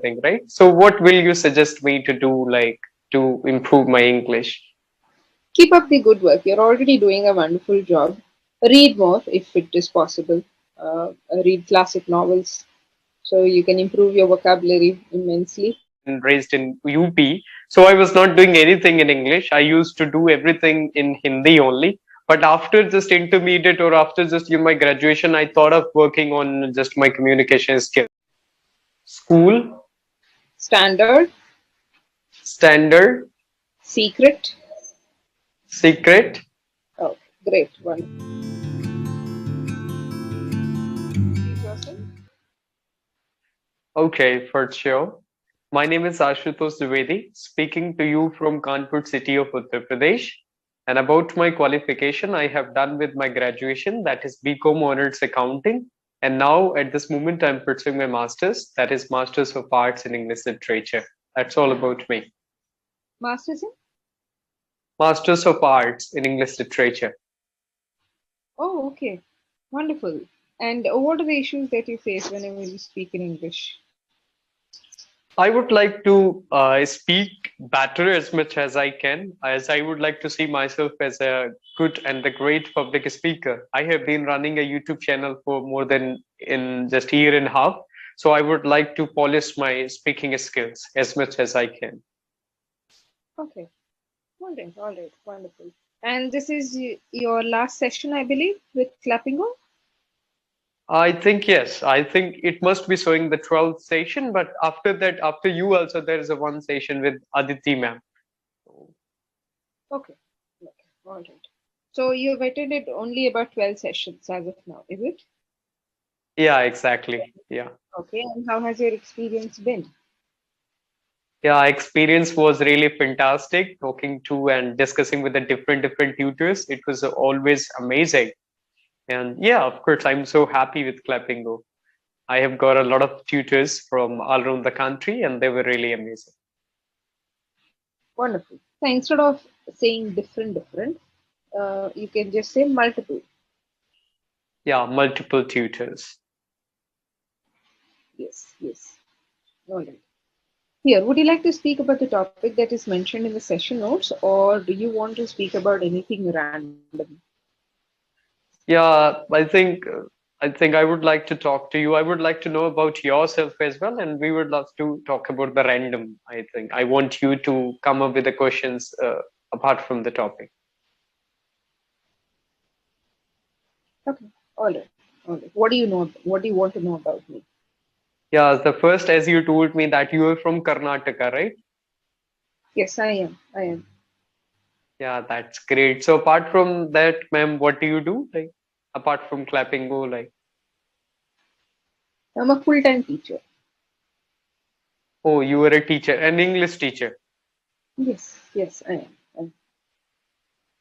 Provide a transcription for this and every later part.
think, right? So what will you suggest me to do, like, to improve my English? Keep up the good work. You're already doing a wonderful job. Read more if it is possible. Read classic novels so you can improve your vocabulary immensely. And raised in UP, so I was not doing anything in English. I used to do everything in Hindi only. But after just intermediate or after just my graduation, I thought of working on just my communication skills. School, Standard, standard, secret. secret. Oh, great. Wonderful. Introduce yourself. Okay, for sure. My name is Ashutosh Dwivedi, speaking to you from Kanpur city of Uttar Pradesh. And about my qualification, I have done with my graduation, that is BCom Honors Accounting. And now at this moment, I'm pursuing my master's, that is Masters of Arts in English Literature. That's all about me. Masters in? Masters of Arts in English Literature. Oh, okay. Wonderful. And what are the issues that you face whenever you speak in English? I would like to speak better as much as I can, as I would like to see myself as a good and a great public speaker. I have been running a YouTube channel for more than in just a year and a half, so I would like to polish my speaking skills as much as I can. Okay. All right. Wonderful. And this is your last session, I believe, with Clapingo? I think yes. I think it must be showing the 12th session, but after that, after you also, there is a one session with Aditi ma'am. Okay. Okay. All right. So you've attended only about 12 sessions as of now, is it? Yeah, exactly. Yeah. Okay. And how has your experience been? Yeah, experience was really fantastic talking to and discussing with the different tutors. It was always amazing. And yeah, of course, I'm so happy with Clapingo. I have got a lot of tutors from all around the country and they were really amazing. Wonderful. So instead of saying different, you can just say multiple. Yeah, multiple tutors. Yes, yes. All right. Here, would you like to speak about the topic that is mentioned in the session notes, or do you want to speak about anything random? Yeah, I think I would like to talk to you. I would like to know about yourself as well, and we would love to talk about the random. I think I want you to come up with the questions apart from the topic. Okay. All right. All right. What do you know? What do you want to know about me? Yeah, the first, as you told me that you are from Karnataka, right? Yes, I am. I am. Yeah, that's great. So apart from that, ma'am, what do you do? Like apart from Clapingo, like I'm a full-time teacher. oh, you were a teacher, an English teacher. Yes, yes, I am.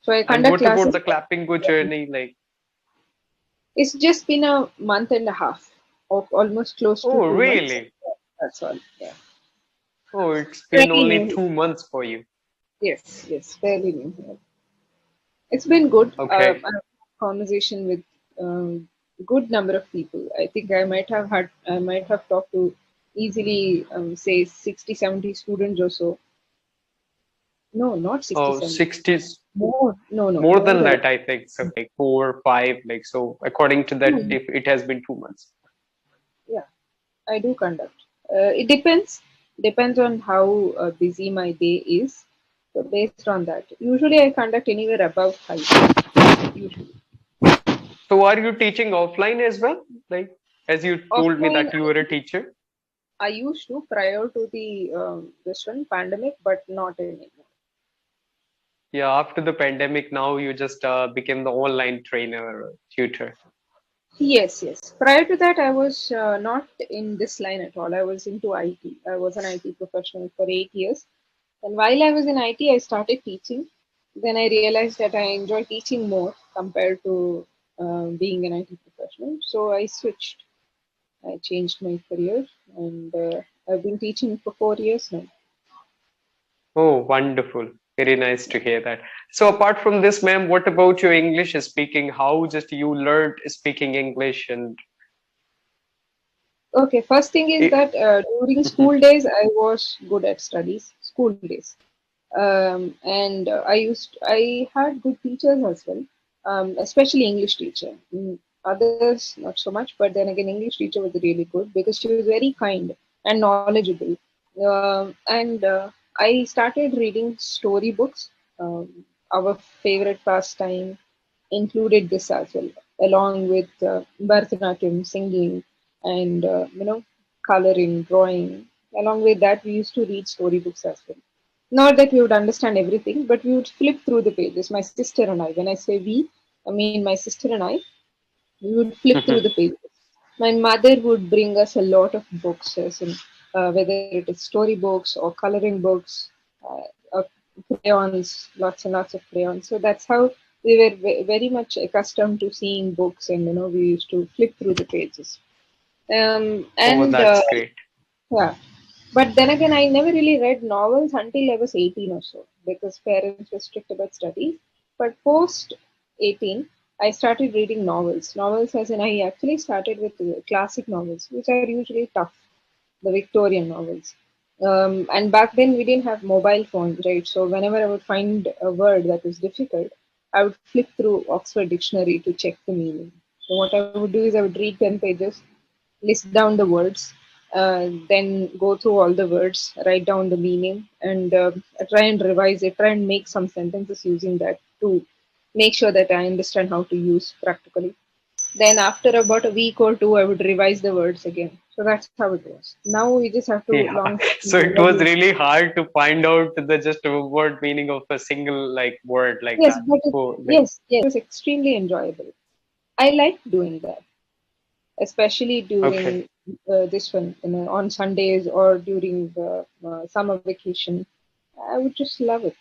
So I And conduct what about classes. the Clapingo journey? Like, It's just been a month and a half, of almost close to oh, 2 months. really? That's all. Yeah. Oh, it's been Fairly only new. 2 months for you. Yes, yes, fairly new. Yeah. It's been good. Okay. I have a conversation with good number of people. I think I might have talked to easily, say 60, 70 students or so. No, not 60, Oh, 70. 60, More. No, no, more more than than that, I think. So like 4, 5, like so. According to that, that. if it has been 2 months. Yeah, I do conduct. It depends on how busy my day is. So based on that, usually I conduct anywhere above 5. Usually, So are you teaching offline as well? Like, as you told me offline that you were a teacher. I used to prior to the this one pandemic, but not anymore. Yeah, after the pandemic, now you just became the online trainer, tutor. Yes, yes. Prior to that, I was not in this line at all. I was into IT. I was an IT professional for 8 years. And while I was in IT, I started teaching. Then I realized that I enjoy teaching more compared to being an IT professional. So I switched. I changed my career, and I've been teaching for 4 years now. Oh, wonderful. Very nice to hear that. So apart from this, ma'am, what about your English speaking? How just you learned speaking English and Okay, first thing is I- that during Mhm. school days, I was good at studies, school days. And I had good teachers as well, especially English teacher. Others, not so much, but then again, English teacher was really good because she was very kind and knowledgeable. And I started reading storybooks. Our favorite pastime included this as well, along with Bharatanatyam, singing, and coloring, drawing. Along with that, we used to read storybooks as well. Not that we would understand everything, but we would flip through the pages. My sister and I, when I say we, I mean my sister and I, we would flip through the pages. My mother would bring us a lot of books, as in, whether it is storybooks or coloring books, crayons, lots and lots of crayons. So that's how we were very much accustomed to seeing books, and we used to flip through the pages. Oh, And that's great. Yeah, but then again, I never really read novels until I was 18 or so because parents were strict about studies. But post 18, I started reading novels. Novels, as in, I actually started with classic novels, which are usually tough, the Victorian novels. And back then, we didn't have mobile phones, right? So whenever I would find a word that was difficult, I would flip through Oxford Dictionary to check the meaning. So what I would do is I would read 10 pages, list down the words, then go through all the words, write down the meaning, and try and revise it, try and make some sentences using that to make sure that I understand how to use practically. Then after about a week or two, I would revise the words again. So that's how it was. Now we just have to Yeah. long So it was really hard to find out the just a word meaning of a single like word like yes, that. but Oh, like yes, it was extremely enjoyable. I liked doing that, especially okay. during this one, on Sundays or during the summer vacation. I would just love it.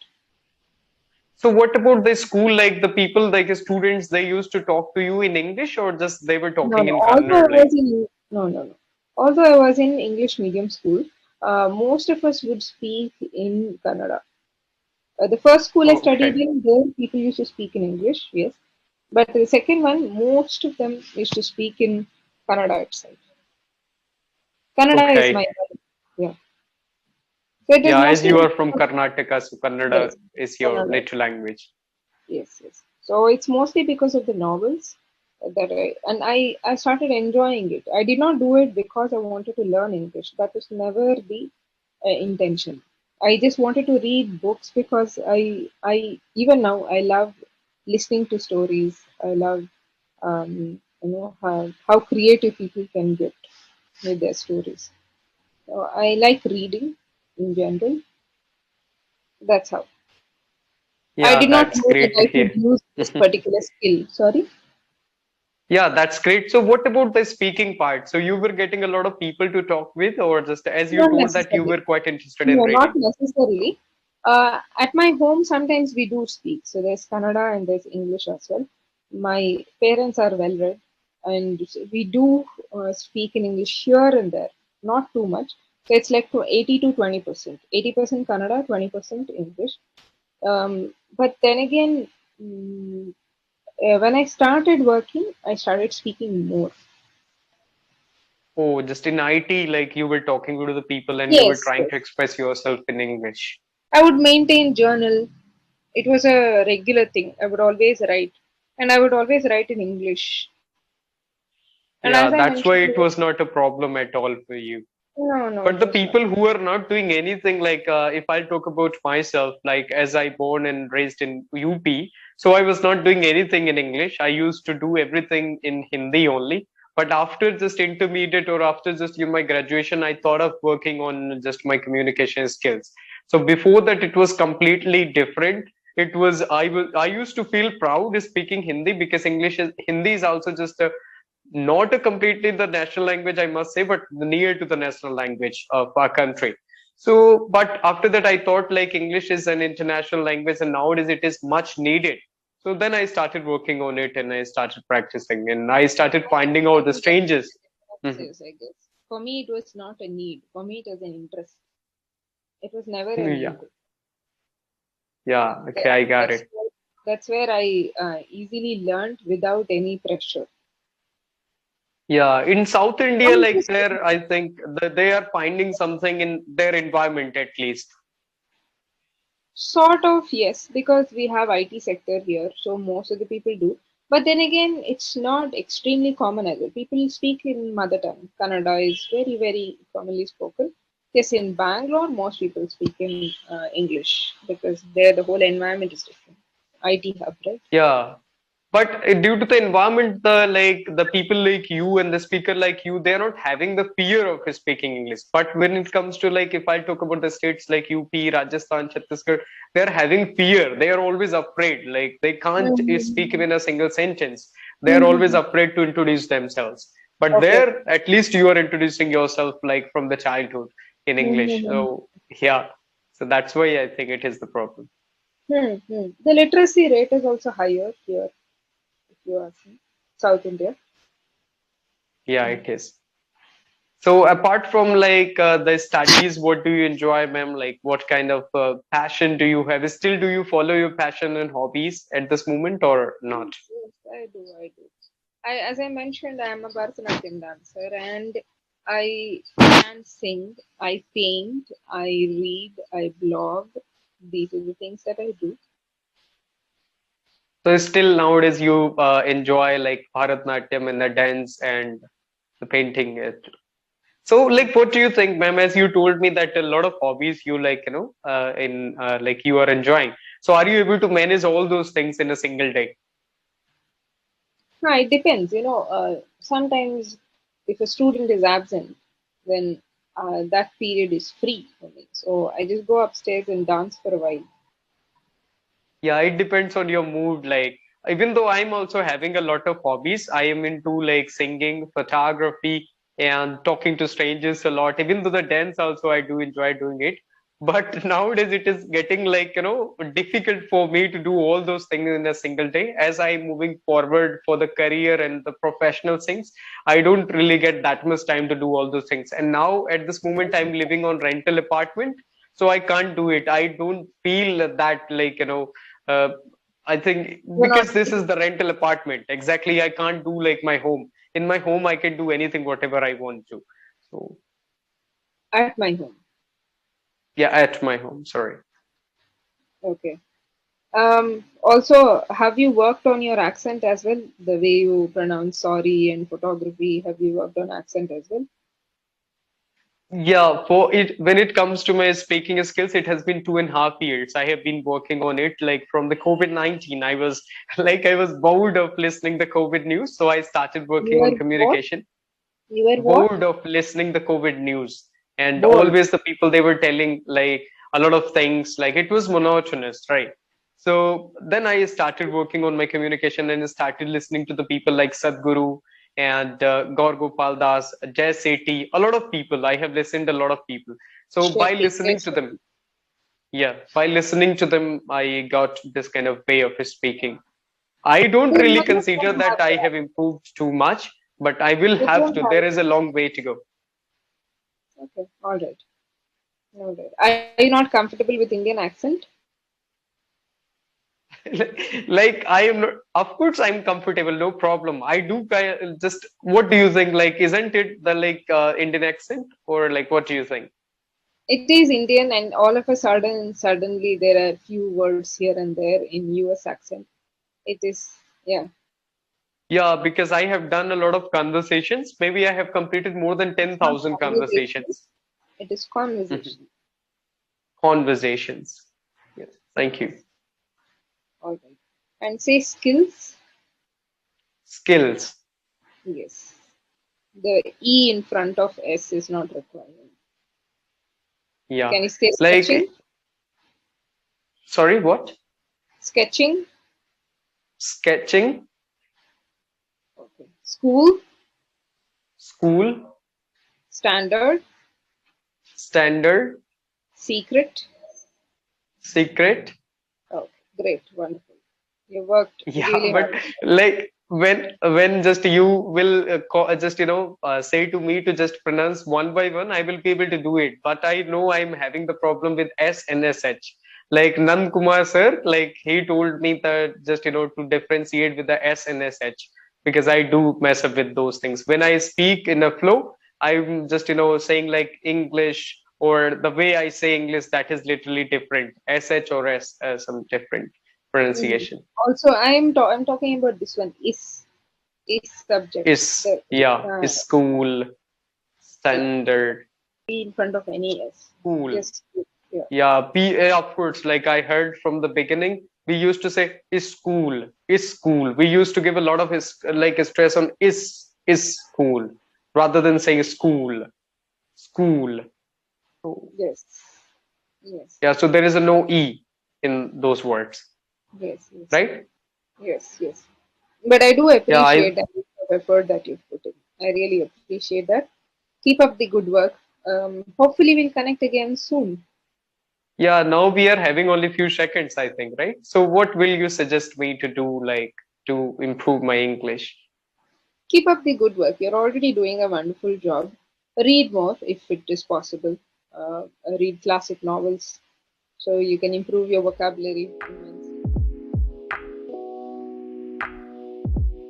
So what about the school? Like the people, like the students, they used to talk to you in English or just they were No, talking no. in Although I Kannada? Like was in no, no, no. Although I was in English medium school, most of us would speak in Kannada. The first school I oh, studied okay, in, there people used to speak in English, yes. But the second one, most of them used to speak in Kannada itself. Kannada is my okay. yeah. So it is Yeah, as mostly you are from Karnataka, so yes, Kannada is your Kannada. native language. Yes, yes. So it's mostly because of the novels that I started enjoying it. I did not do it because I wanted to learn English. That was never the intention. I just wanted to read books because I even now I love listening to stories. I love how creative people can get with their stories. So I like reading in general. That's how. I Yeah, did not that's know that great to I could hear. use this particular skill. Sorry. Yeah, that's great. So what about the speaking part? So you were getting a lot of people to talk with, or just as you Not told that you necessarily. were quite interested in No, not reading? necessarily. At my home, sometimes we do speak. So there's Kannada and there's English as well. My parents are well read, and we do speak in English here and there, not too much. So it's like to 80 to 20%. 80% Kannada, 20% English. But then again, when I started working, I started speaking more. Oh, just in IT, like you were talking to the people and you were Yes, trying yes. to express yourself in English. I would maintain journal. It was a regular thing. I would always write, and I would always write in English. And Yeah, as I that's why mentioned, it was not a problem at all for you. no, no, But it the was not. people who are not doing anything, like if I talk about myself, like as I born and raised in UP, so I was not doing anything in English. I used to do everything in Hindi only. But after just intermediate or after just my graduation, I thought of working on just my communication skills. So before that, it was completely different. It was I used to feel proud speaking Hindi because Hindi is also just a not a completely the national language, I must say, but near to the national language of our country. So, but after that, I thought like English is an international language, and nowadays it is much needed. So then I started working on it, and I started practicing, and I started finding out the Exactly that. changes. Mhm. Yes, I guess. For me, it was not a need. For me, it was an interest. It was never a Yeah, need. yeah, That, okay, I got that's it. where, that's where I easily learned without any pressure. Yeah, in South India, What like is it? there, I think they are finding something in their environment at least. Sort of, yes, because we have IT sector here, so most of the people do. But then again, it's not extremely common as well. People speak in mother tongue. Kannada is very, very commonly spoken. Yes, in Bangalore, most people speak in English because there the whole environment is different. IT hub, right? Yeah, but due to the environment, the people like you and the speaker like you, they're not having the fear of speaking English. But when it comes to like if I talk about the states like UP, Rajasthan, Chhattisgarh, they're having fear. They are always afraid. Like they can't speak Mm-hmm. even a single sentence. They're always Mm-hmm. afraid to introduce themselves. But Okay. there, at least you are introducing yourself like from the childhood in English. Mm-hmm. So yeah, so that's why I think it is the problem. Mm-hmm. The literacy rate is also higher here, if you ask me. South India. Yeah, it is. So apart from the studies, what do you enjoy, ma'am? Like what kind of passion do you have? Still, do you follow your passion and hobbies at this moment or not? Yes, I do. I do. As I mentioned, I am a Bharatanatyam dancer and I can sing, I paint, I read, I blog. These are the things that I do. So still nowadays you enjoy like Bharatnatyam and the dance and the painting. So like what do you think, ma'am? As you told me that a lot of hobbies you like, in like you are enjoying. So are you able to manage all those things in a single day? No, it depends. Sometimes if a student is absent, then that period is free for me. So I just go upstairs and dance for a while. Yeah, it depends on your mood. Like, even though I'm also having a lot of hobbies, I am into like singing, photography, and talking to strangers a lot. Even though the dance also I do enjoy doing it. But nowadays it is getting like, difficult for me to do all those things in a single day. As I'm moving forward for the career and the professional things, I don't really get that much time to do all those things. And now at this moment, I'm living on rental apartment, so I can't do it. I don't feel that uh, I think You're not because this is the rental apartment, exactly, I can't do like my home. In my home, I can do anything, whatever I want to. So, at my home. yeah, at my home, sorry. Okay. Also, have you worked on your accent as well? The way you pronounce sorry and photography, have you worked on accent as well? Yeah, for it, when it comes to my speaking skills, it has been 2.5 years. I have been working on it. Like from the COVID-19, I was I was bored of listening the COVID news, so I started You working were on what? communication. You were what? Bored of listening the COVID news, and Bored. always the people they were telling like a lot of things, like it was monotonous, right? So then I started working on my communication and started listening to the people like Sadhguru and Gaur Gopal Das, Jay Sethi, a lot of people. I have listened to a lot of people. So by Shetty. listening Yes, to them, Shetty. yeah, by listening to them, I got this kind of way of speaking. I don't They really must consider have that I that. have improved too much, but I will They have don't to. have There is a long way to go. it. Okay. All right. All right. Are you not comfortable with Indian accent? Like I am not, of course I'm comfortable, no problem. I do just, what do you think, like isn't it the Indian accent, or like what do you think? It is Indian, and all of a sudden, suddenly there are few words here and there in US accent. It is, yeah, Yeah, because I have done a lot of conversations. Maybe I have completed more than it's not 10,000 conversation, conversations. it is Mhm. conversation. Conversations. Yes, thank you. All right. And say skills, Skills. yes. The E in front of S is not required. Yeah, Can you say sketching? like, sorry, what? Sketching? Sketching. Okay. School, School. standard, Standard. secret. Secret. Okay, great, wonderful. You worked Yeah, really but hard. like when just you will just say to me to just pronounce one by one, I will be able to do it. But I know I'm having the problem with S and SH. Like Nand Kumar sir, like he told me that just to differentiate with the S and SH. because I do mess up with those things. When I speak in a flow, I'm just, saying like English, or the way I say English, that is literally different. SH or S, some different Mhm. pronunciation. Also, I'm talking about this one. Is subject. Is, yeah, Uh, is school, yeah, standard, be in front of any S. school. Just yeah. Yeah, of course, like I heard from the beginning, we used to say is school, is school. We used to give a lot of stress on is school, rather than saying school, school. So, Yes. Yes. yeah, so there is a no E in those words, Yes. Yes. right? Yes. Yes. But I do Yeah, appreciate that effort that you've put in. I really appreciate that. Keep up the good work. Hopefully, we'll connect again soon. yeah, now we are having only few seconds, I think, right? So what will you suggest me to do, like, to improve my English? Keep up the good work. You're already doing a wonderful job. Read more if it is possible. Read classic novels so you can improve your vocabulary.